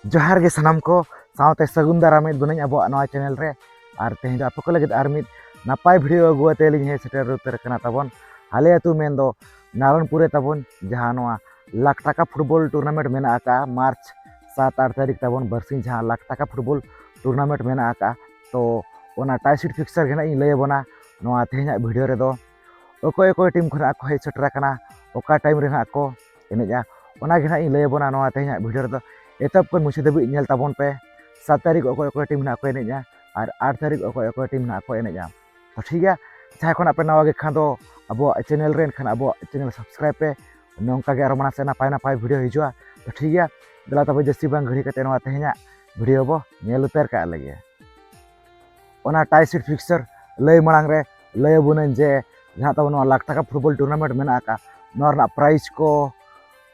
जोहार गे सानाम को सावते सगुन दाराम बनी अब नवा चैनल रे और तेज आप को लगे और नपाय भिडियो अगुआते हे सेटर उतर तबन हाले आतु मेन दो नारायणपुरे तबन जहाँ नवा लाख टाका फुटबॉल टूर्नामेंट मेना का मार्च 7-8 तारीख तबन बरसिंग जहाँ लाख टाका फुटबॉल टूर्नामेंट मेना का तो ओना टाइसिट फिक्सर घेना इन लय बना नवा तेज भिडियो रे दो अकोय अकोय टीम खना को हेज सेटर कना ओका टाइम रे को एनेजा ओना घेना इन लय बना नवा तेज भिडियो रे दो एतब को मुझे दबी नेल ताबन पे 7 तारीख अकोय अकोय टीम ना को एनेजा और 8 तारीख अकोय अकोय टीम ना को एनेजा तो ठीक है जहाँ खन पे नवा गे खान दो अब चैनल रे खान अब चैनल सब्सक्राइब पे नौका गे आरो से नापाय नापाय वीडियो हिजुआ तो ठीक है दला तब जस्ती बांग घड़ी कते नवा तेहेना वीडियो बो नेल उतर का लगे ओना टाइसिट फिक्सर लय मांग रे लय बुनन जे जहाँ तब नवा लाख टाका फुटबॉल टूर्नामेंट मेना का नवा प्राइज को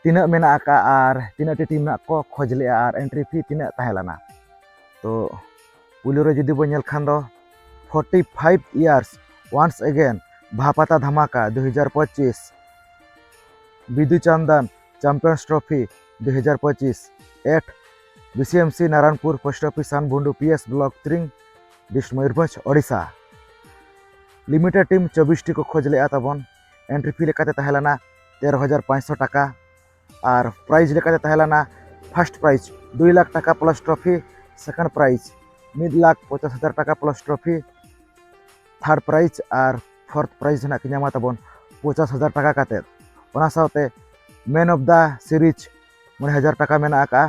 तीना मेना का और तीना टीम ना को खोजले और एंट्री फी तीना तहलाना तो पुलियो रे जुदी बो नेल खान दो 45 इयर्स वंस अगेन भापाता धमाका 2025 Bidu Chandan champions trophy 2025 at BCMC Narayanpur post office Sanbundu PS block 3 district Mayurbhanj Odisha limited team 24 टी को खोजले तबन एंट्री फी लेकाते तहलाना 13,500 टाका और प्राइज लेकाते तहलाना फर्स्ट प्राइज 2 लाख टाका प्लस ट्रॉफी सेकंड प्राइज 1,50,000 टाका प्लस ट्रॉफी थर्ड प्राइज और फोर्थ प्राइज ना किनामा तबन 50,000 टाका काते ओना सावते मैन ऑफ द सीरीज 9,000 टाका मेना का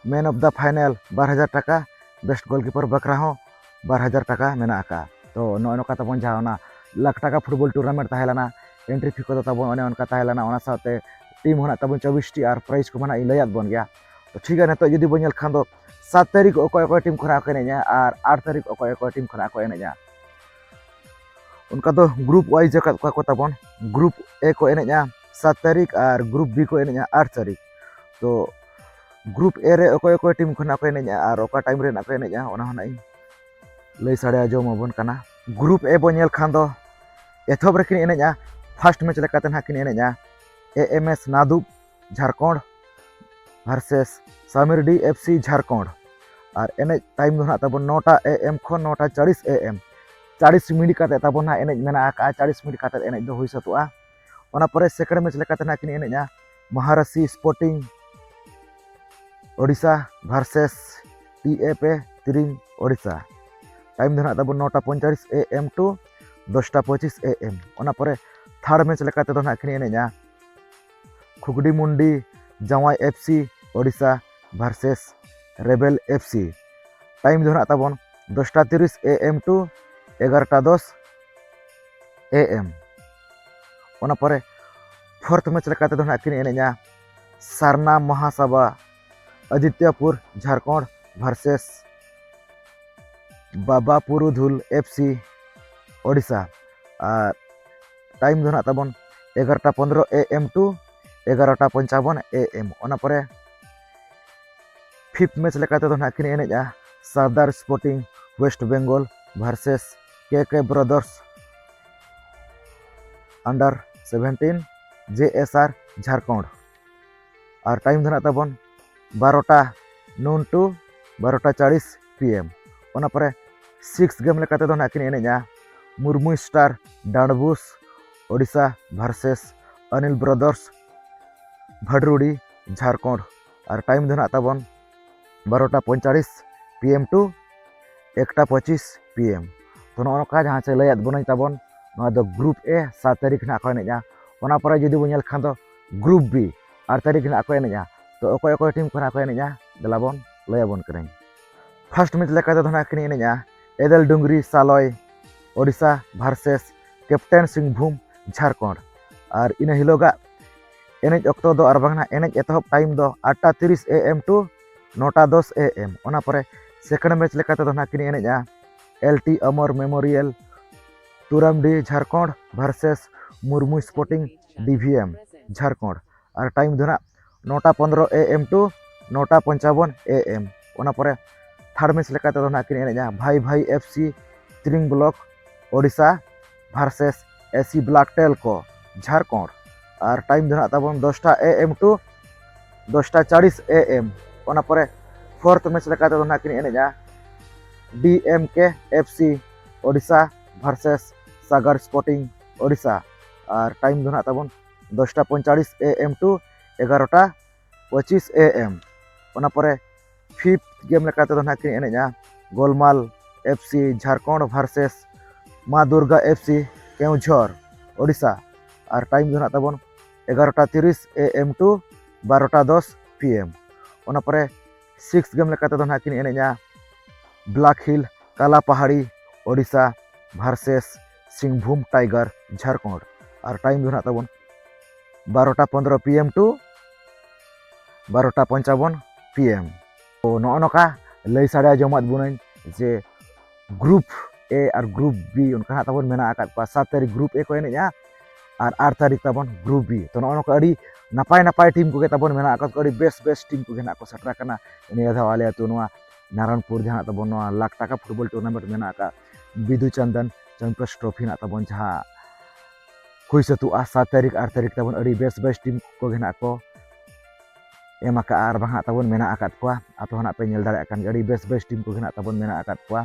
मैन ऑफ द फाइनल 12,000 टाका बेस्ट गोलकीपर बकरा हो 12,000 टाका मेना का तो नका तबन जहाँ ओना लाख टाका फुटबॉल टूर्नामेंट तहलाना एंट्री फी को तबन ओने उनका तहलाना ओना सावते टीम होना तबन 24 टी और प्राइज को मना लैयात बन गया तो ठीक है नितो जुदी बन खान दो 7 तारीख अकोय अकोय टीम खना को एनेजा और 8 तारीख अकोय अकोय टीम खना को एनेजा उनका तो ग्रुप वाइज को तबन ग्रुप ए को एनेजा 7 तारीख और ग्रुप बी को एनेजा 8 तारीख तो ग्रुप ए रे अकोय अकोय टीम खना को एनेजा और ओका टाइम रे ना को एनेजा ओना होना लय साड़े आजम अबन कना ग्रुप ए बो नेल खान दो एथोब रेकिन एनेजा फर्स्ट मैच लेकाते ना किन एनेजा एएमएस नादुब Jharkhand versus Samir D FC Jharkhand और एने टाइम दो तबन 9टा एएम खो 9:40 एएम 40 मिनट काते तबन एने मेना का 40 मिनट काते एने दो हुई सतुआ ओना परे सेकंड मैच लेकाते ना किन एनेजा महाराष्ट्र स्पोर्टिंग ओडिशा वर्सेस टीएपए तिरिंग ओडिशा टाइम दो तबन 9:45 एएम टू 10:25 एएम ओना परे थर्ड मैच लेकाते दो ना किन एनेजा खुगड़ी मुंडी जवाई FC Odisha versus rebel FC time दो तबन 10:30 एएम टू 11:10 एएम ओना परे फोर्थ मैच लेकाते दो किन एनेजा सारना महासभा आदित्यपुर झारखंड वर्सेस बाबा पुरुधुल एफसी ओडिशा और टाइम दो तबन 11:15 एएम टू 11:55 एएम ओना परे फिफ्थ मैच लेकाते दो किन एनेजा सरदार स्पोर्टिंग वेस्ट बंगाल वर्सेस के ब्रदर्स अंडर 17 जेएसआर झारखंड और टाइम दो तबन 12टा नून टू 12:40 पीएम ओना परे सिक्स गेम लेकाते दो किन एनेजा मुर्मू स्टार डांडबुस ओडिशा वर्सेस अनिल ब्रदर्स भडरुडी झारखंड और टाइम दो तबन 12:45 पीएम टू 1:25 पीएम तो नौका जहाँ से लैद बन तबन ग्रुप ए 7 तारीख ना को एनेजा ओना परे जुदी बन खान दो ग्रुप बी 8 तारीख ना को एनेजा तो अकोय अकोय टीम को ना को एनेजा दलाबन लैबन करें फर्स्ट मैच लेकाते दो किन एनेजा एदल डुंगरी सालय ओडिशा वर्सेस कैप्टन सिंहभूम झारखंड और इन हिलोगा एनेज अक्तो दो और बांगना एनेज एतहब टाइम दो 8:30 एएम टू 9:10 एएम ओना परे सेकंड मैच लेकाते दो किन एनेजा LT Amar memorial Turamdi Jharkhand versus Murmu sporting DVM Jharkhand और टाइम दो 9:15 एएम टू 9:55 एएम ओना परे थर्ड मैच लेकाते दो किन एनेजा Bhai Bhai FC Tiring block Odisha versus AC black tail को झारखंड और टाइम दो तबन 10टा एएम टू 10:40 एएम ओना परे फोर्थ मैच लेकाते दो ना किन एनेजा DMK FC Odisha versus Sagar sporting Odisha और टाइम दो ना तबन 10:45 AM टू 11:25 AM ओना परे फिफ्थ गेम लेकाते दो ना किन एनेजा गोलमाल FC झारखंड वर्सेस माँ दुर्गा FC केउझर ओडिशा और टाइम दो ना तबन 11:30 AM टू 12:10 PM ओना परे सिक्स गेम लेकाते दो ना किन एनेजा ब्लैक हिल काला पहाड़ी ओडिशा वर्सेस सिंहभूम टाइगर झारखंड और टाइम दो ना तबन 12:15 PM टू 12:55 PM तो नौका लई साड़ा जमात बुनाई जे ग्रुप ए और ग्रुप बी उनका तबन मेना आकात पा 7 तारीख ग्रुप ए को एनेजा और 8 तारीख तबन ग्रुप बी तो नौका अड़ी नपाय नपाय टीम को तबन मेना आकात अड़ी बेस्ट टीम को गेना को सटरा कना निया धा वाले तो नवा नारायणपुर जहाँ तबन नवा लाख टाका फुटबॉल टूर्नामेंट मेना का बिदु चंदन चैंपियंस ट्रॉफी ना तबन जहाँ हुई सतु 7 तारीख 8 तारीख तबन अड़ी बेस्ट टीम को गेना को एम आका आर बहा तबन मेना आकात को आतो हना पे नेल दाड़े कान अड़ी बेस्ट टीम को गेना तबन मेना आकात को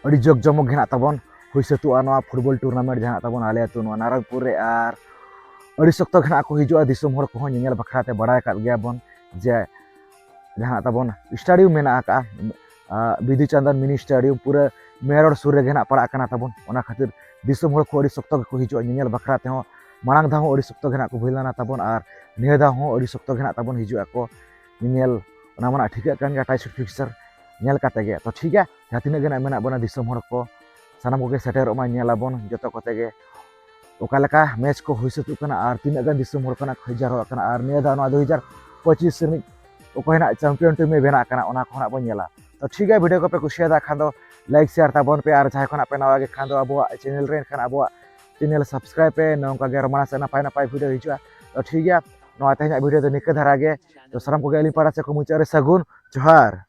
अड़ी जग जमक गेना तबन हुई सतु नवा फुटबॉल टूर्नामेंट जहाँ तबन आले तो नवा नारायणपुर रे आर अड़ी सख्त गेना को हिजुआ दिसम हर को नेल बखराते बड़ाय कात गया बन जे जहाँ तबन स्टेडियम मेना का बिदु चंदन मिनी स्टेडियम पूरा मेरड़ सुर रे पड़ा तबन ओना खातिर दिसम हर को अड़ी सख्त को हिजुआ नेल बखराते हो मांग धा अड़ी सख्त गेना को भइलाना तबन और निया धा अड़ी सख्त गेना तबन हिजुआ को नेल ओना मना ठीक कान टाइट फिक्सर नेल काते गे तो ठीक है जहाँ तीना गेना मेना बना दिसम हर को सानाम को सेटेरो मा नेलाबन जतो कते गे ओकालेका मैच को हुई सतु कना और तीना गन दिसम हर कना खजार कना और निया धा 2025 से ओकोना चैंपियन टीम में बेना कना ओना कोना बन नेला तो ठीक है वीडियो को पे कुशिया खान दो लाइक शेयर ताबन पे और जहाँ पे नवा गे खान दो अब चैनल रे खान अब चैनल सब्सक्राइब पे नौका गे रमाना से नपाय नपाय वीडियो हिजुआ तो ठीक है नवा तेहना वीडियो तो निके धारा गे तो साराम को गे अली पाड़ा से को मुचारे सगुन जोहार।